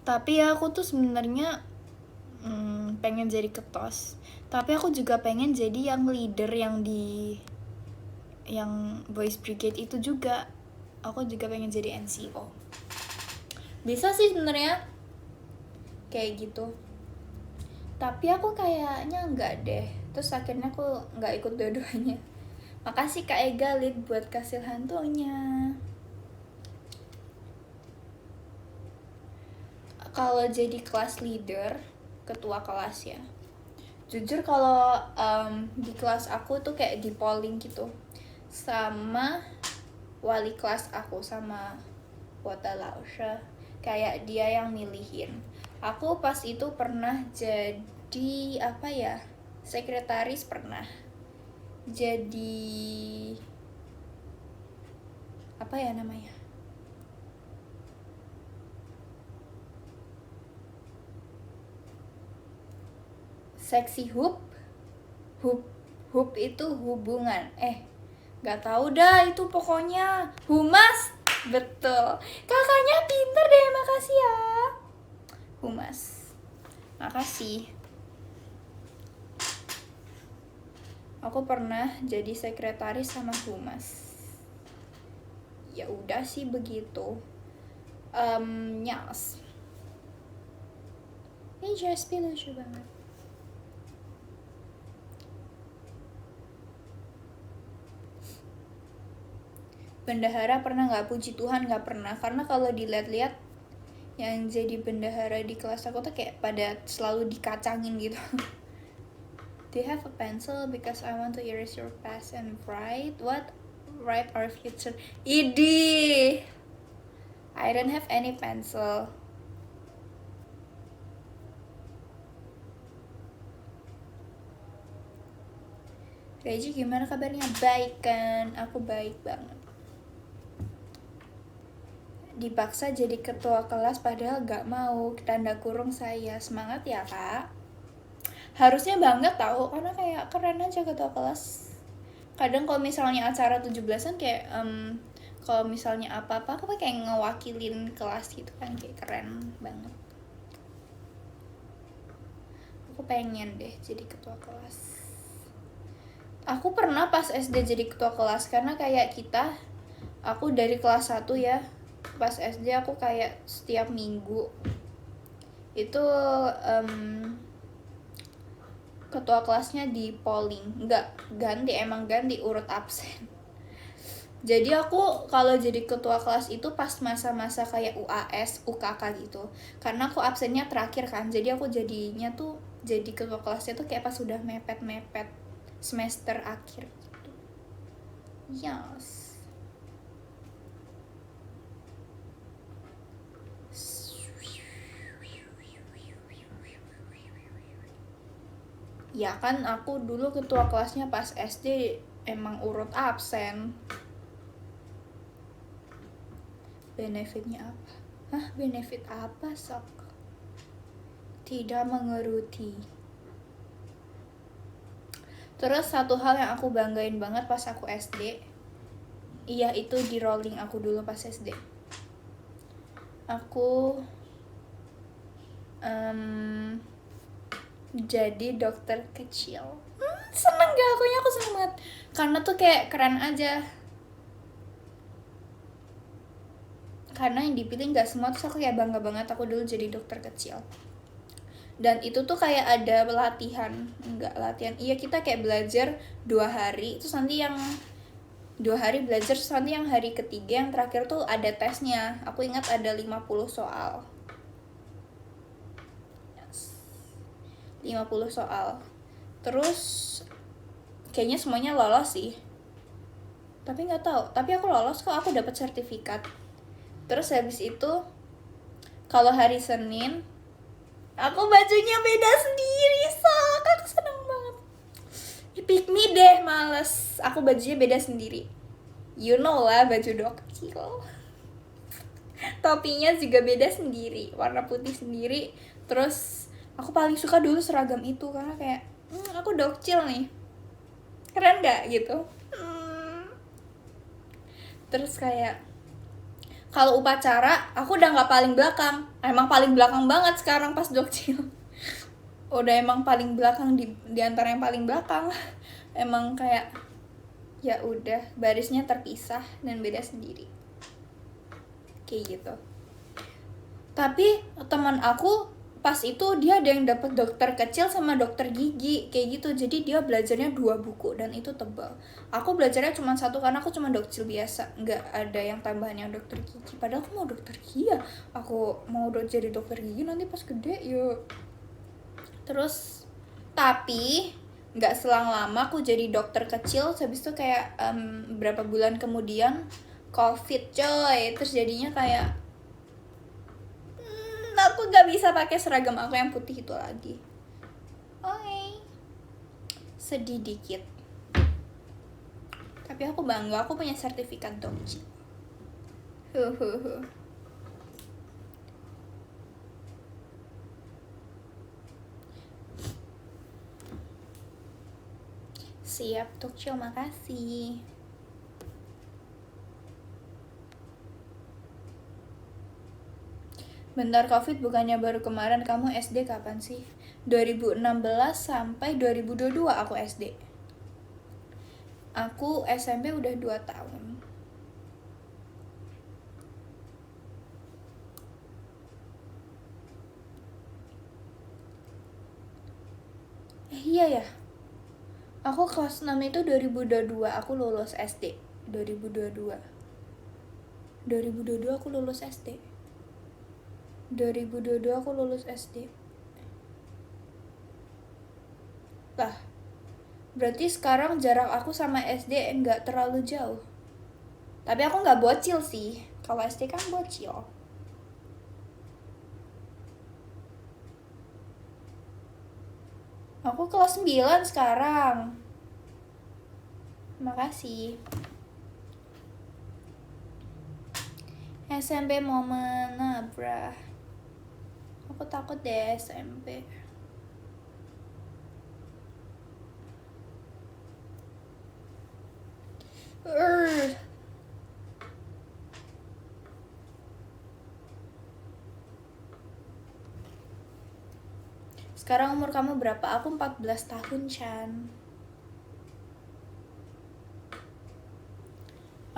Tapi aku tuh sebenarnya pengen jadi ketos. Tapi aku juga pengen jadi yang leader yang Boys Brigade itu juga. Aku juga pengen jadi NCO. Bisa sih sebenarnya kayak gitu. Tapi aku kayaknya enggak deh. Terus akhirnya aku enggak ikut dua-duanya. Makasih Kak Ega lead buat kasih hantunya. Kalau jadi kelas leader, ketua kelas ya. Jujur kalau di kelas aku tuh kayak di polling gitu. Sama wali kelas aku, sama Wata Lausha. Kayak dia yang milihin. Aku pas itu pernah jadi apa ya, sekretaris pernah. Jadi apa ya namanya? Seksi hub itu hubungan. Nggak tahu dah itu pokoknya humas. Betul. Kakaknya pinter deh, makasih ya. Humas. Makasih. Aku pernah jadi sekretaris sama humas. Ya udah sih begitu. Nyas. Ini Jaspi lucu banget. Bendahara pernah nggak? Puji Tuhan nggak pernah. Karena kalau dilihat-lihat yang jadi bendahara di kelas aku tuh kayak pada selalu dikacangin gitu. Do you have a pencil? Because I want to erase your past and write. What? Write our future. Idi. I don't have any pencil. Reggie gimana kabarnya? Baik kan? Aku baik banget. Dipaksa jadi ketua kelas padahal gak mau. Tanda kurung saya. Semangat ya kak. Harusnya banget tahu, karena kayak keren aja ketua kelas. Kadang kalau misalnya acara 17-an kayak kalau misalnya apa-apa aku kayak ngewakilin kelas gitu kan, kayak keren banget. Aku pengen deh jadi ketua kelas. Aku pernah pas SD jadi ketua kelas karena kayak aku dari kelas 1 ya. Pas SD aku kayak setiap minggu itu ketua kelasnya di polling, emang ganti urut absen. Jadi aku kalau jadi ketua kelas itu pas masa-masa kayak UAS, UKK gitu. Karena aku absennya terakhir kan, jadi aku jadinya tuh jadi ketua kelasnya tuh kayak pas udah mepet-mepet semester akhir gitu. Yes. Ya kan aku dulu ketua kelasnya pas SD emang urut absen. Benefitnya apa? Hah, benefit apa sok? Tidak mengeruti. Terus satu hal yang aku banggain banget pas aku SD, iya itu di rolling aku dulu pas SD. Aku jadi dokter kecil. Seneng gak? Aku seneng banget. Karena tuh kayak keren aja. Karena yang dipilih gak semua, terus aku kayak bangga banget aku dulu jadi dokter kecil. Dan itu tuh kayak ada latihan. Iya kita kayak belajar 2 hari. Terus nanti yang 2 hari belajar, terus nanti yang hari ketiga yang terakhir tuh ada tesnya. Aku ingat ada 50 soal. 50 soal. Terus kayaknya semuanya lolos sih. Tapi nggak tahu. Tapi aku lolos kok, aku dapat sertifikat. Terus habis itu kalau hari Senin aku bajunya beda sendiri, sok. Aku ini deh males, aku bajunya beda sendiri. You know lah, baju dokcil. Topinya juga beda sendiri, warna putih sendiri. Terus aku paling suka dulu seragam itu karena kayak aku dokcil nih, keren gak gitu. Terus kayak kalau upacara aku udah nggak paling belakang, emang paling belakang banget sekarang pas dokcil. Udah emang paling belakang di antara yang paling belakang. Emang kayak ya udah barisnya terpisah dan beda sendiri kayak gitu. Tapi teman aku pas itu dia ada yang dapat dokter kecil sama dokter gigi kayak gitu, jadi dia belajarnya 2 buku dan itu tebal. Aku belajarnya cuma 1 karena aku cuma dokter biasa, nggak ada yang tambahan yang dokter gigi, padahal aku mau dokter gigi ya, aku mau jadi dokter gigi nanti pas gede yuk. Terus tapi nggak selang lama aku jadi dokter kecil, habis itu kayak berapa bulan kemudian COVID coy, terus jadinya kayak aku nggak bisa pakai seragam aku yang putih itu lagi. Oke, sedih dikit. Tapi aku bangga aku punya sertifikat dokter. Siap, Tokyo, makasih. Bentar, COVID bukannya baru kemarin, kamu SD kapan sih? 2016 sampai 2022 aku SD. Aku SMP udah 2 tahun. Iya ya. Aku kelas 6 itu 2022, aku lulus SD. 2022 aku lulus SD. 2022 aku lulus SD. Lah, berarti sekarang jarak aku sama SD nggak terlalu jauh. Tapi aku nggak bocil sih. Kalau SD kan bocil. Aku kelas 9 sekarang. Makasih. SMP mau menabrak. Aku takut deh SMP. Sekarang umur kamu berapa? Aku 14 tahun, Chan.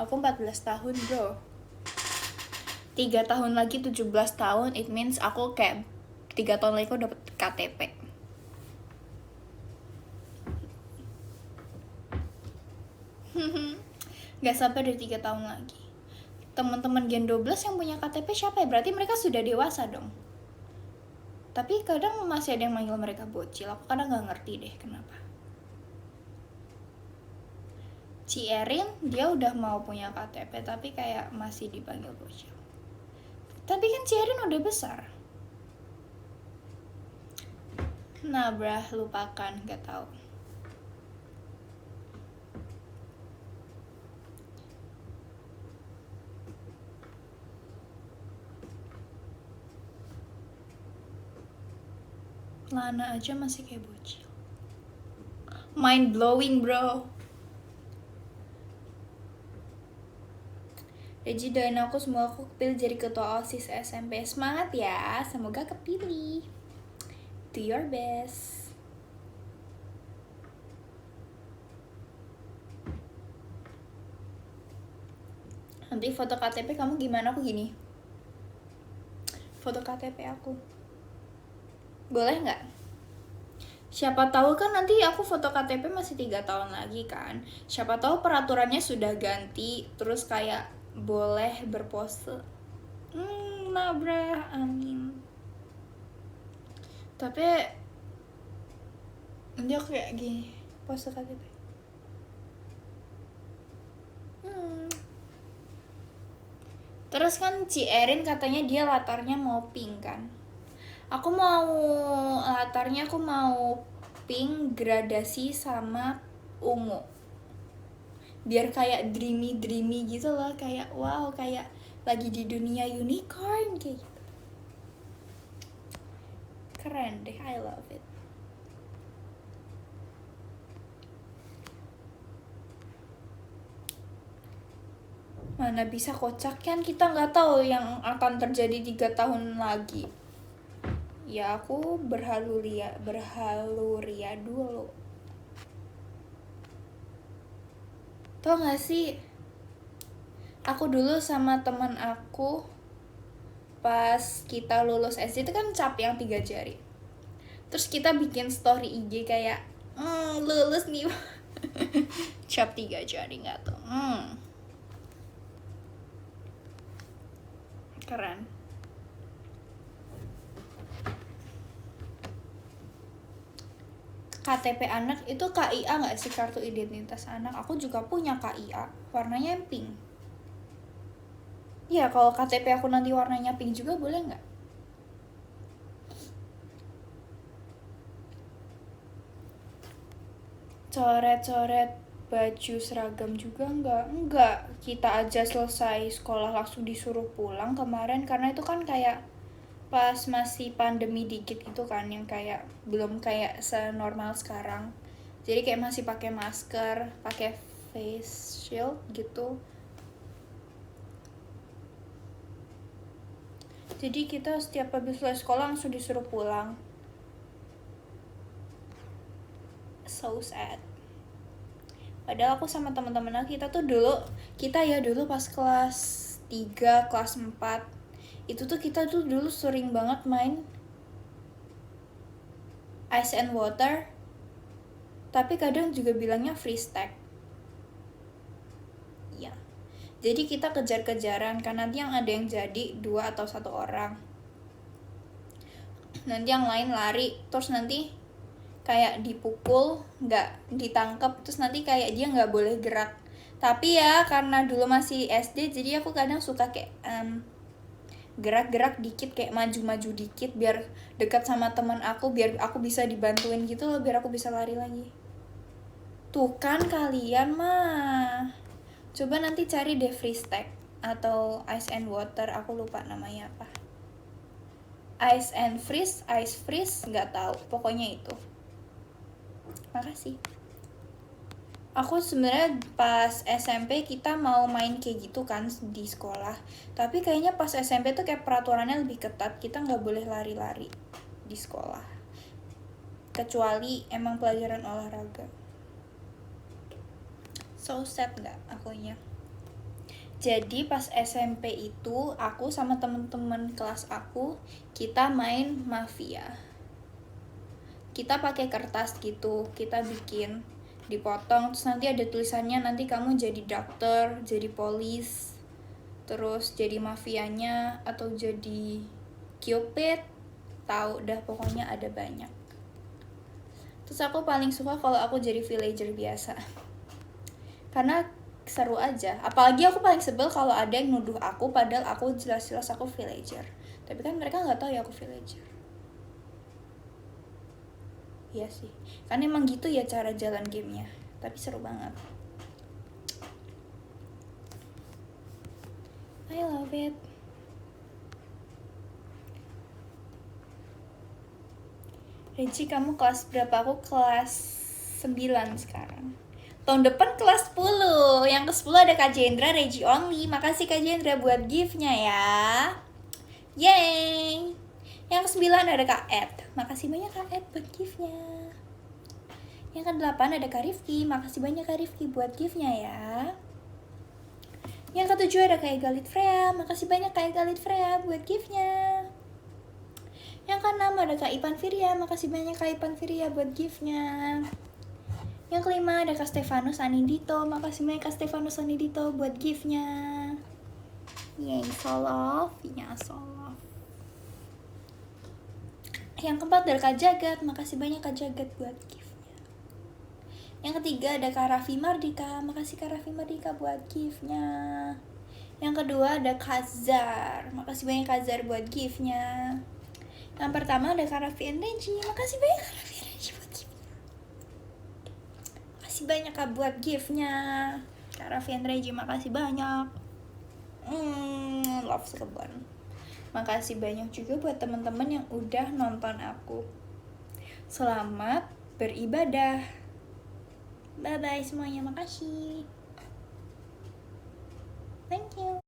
Aku 14 tahun, bro. 3 tahun lagi 17 tahun, it means aku kayak 3 tahun lagi aku dapet KTP. Gak sampai dari 3 tahun lagi. Teman-teman Gen 12 yang punya KTP siapa ya? Berarti mereka sudah dewasa dong. Tapi kadang masih ada yang manggil mereka bocil. Aku kadang gak ngerti deh kenapa. Ci Erin, dia udah mau punya KTP, tapi kayak masih dipanggil bocil. Tapi kan Ci Erin udah besar. Nah, brah, lupakan, gak tahu. Lana aja masih kayak bocil. Mind blowing, bro. Reji doain aku semoga aku kepilih jadi ketua OSIS SMP. Semangat ya, semoga kepilih. Do your best. Nanti foto KTP kamu gimana? Aku gini. Foto KTP aku. Boleh nggak? Siapa tahu kan nanti aku foto KTP masih 3 tahun lagi kan. Siapa tahu peraturannya sudah ganti, terus kayak boleh berpose. Nabra, amin. Tapi nanti aku kayak gini, pose KTP. Terus kan Ci Erin katanya dia latarnya mau pink kan. Aku mau latarnya aku mau pink gradasi sama ungu, biar kayak dreamy gitu loh, kayak wow, kayak lagi di dunia unicorn kayak gitu. Keren deh, I love it. Mana bisa kocak, kan kita nggak tahu yang akan terjadi 3 tahun lagi. Ya aku berhaluria dulu. Tau gak sih, aku dulu sama teman aku pas kita lulus SD itu kan cap yang 3 jari. Terus kita bikin story IG kayak lulus nih. Cap 3 jari nggak tuh. Keren. KTP anak itu KIA nggak sih, kartu identitas anak? Aku juga punya KIA, warnanya yang pink. Ya kalau KTP aku nanti warnanya pink juga boleh nggak? Coret-coret baju seragam juga enggak, kita aja selesai sekolah langsung disuruh pulang kemarin, karena itu kan kayak pas masih pandemi dikit gitu kan, yang kayak belum kayak senormal sekarang, jadi kayak masih pakai masker, pakai face shield gitu. Jadi kita setiap habis selesai sekolah langsung disuruh pulang. So sad. Padahal aku sama teman-teman aku, kita dulu pas kelas 3, kelas 4 itu tuh kita tuh dulu sering banget main ice and water, tapi kadang juga bilangnya freeze tag. Ya, jadi kita kejar-kejaran kan, nanti yang ada yang jadi 2 atau 1 orang, nanti yang lain lari, terus nanti kayak dipukul, nggak ditangkap, terus nanti kayak dia nggak boleh gerak. Tapi ya karena dulu masih SD, jadi aku kadang suka kayak gerak-gerak dikit, kayak maju-maju dikit biar dekat sama teman aku, biar aku bisa dibantuin gitu loh, biar aku bisa lari lagi. Tuh kan kalian mah. Coba nanti cari deh freeze tag atau ice and water, aku lupa namanya apa. Ice and freeze, ice freeze, nggak tahu, pokoknya itu. Makasih. Aku sebenarnya pas SMP kita mau main kayak gitu kan di sekolah, tapi kayaknya pas SMP tuh kayak peraturannya lebih ketat, kita nggak boleh lari-lari di sekolah, kecuali emang pelajaran olahraga. So sad nggak akunya. Jadi pas SMP itu aku sama temen-temen kelas aku, kita main mafia. Kita pakai kertas gitu, kita bikin, dipotong, terus nanti ada tulisannya, nanti kamu jadi dokter, jadi polis, terus jadi mafianya, atau jadi Cupid, tahu dah, pokoknya ada banyak. Terus aku paling suka kalau aku jadi villager biasa, karena seru aja. Apalagi aku paling sebel kalau ada yang nuduh aku padahal aku jelas-jelas aku villager, tapi kan mereka nggak tahu ya aku villager. Iya sih, kan emang gitu ya cara jalan gamenya, tapi seru banget. I love it. Regi, kamu kelas berapa? Aku kelas 9 sekarang. Tahun depan kelas 10. Yang ke 10 ada Kak Jendra, Regi only. Makasih Kak Jendra buat gift-nya ya. Yeay. Yang ke 9 ada Kak Ed. Makasih banyak Kak Ed buat gift-nya. Yang ke 8 ada Kak Rifki. Makasih banyak Kak Rifki buat gift-nya ya. Yang ke 7 ada Kak Egalit Freya. Makasih banyak Kak Egalit Freya buat gift-nya. Yang ke 6 ada Kak Ipan Firya. Makasih banyak Kak Ipan Firya buat gift-nya. Yang ke 5 ada Kak Stefanus Anindito. Makasih banyak Kak Stefanus Anindito buat gift-nya. Yay, so love. Ya, so love. Yang keempat ada Kak Jagat. Makasih banyak Kak Jagat buat gift-nya. Yang ketiga ada Kak Raffi Mardika. Makasih Kak Raffi Mardika buat gift-nya. Yang kedua ada Kak Zar. Makasih banyak Kak Zar buat gift-nya. Yang pertama ada Kak Raffi and Reji. Makasih banyak Kak Raffi and Reji buat gift-nya. Makasih makasih banyak Kak buat giftnya. Kak Raffian Reji, makasih banyak. Love sekali. Makasih banyak juga buat teman-teman yang udah nonton aku. Selamat beribadah. Bye bye semuanya, makasih. Thank you.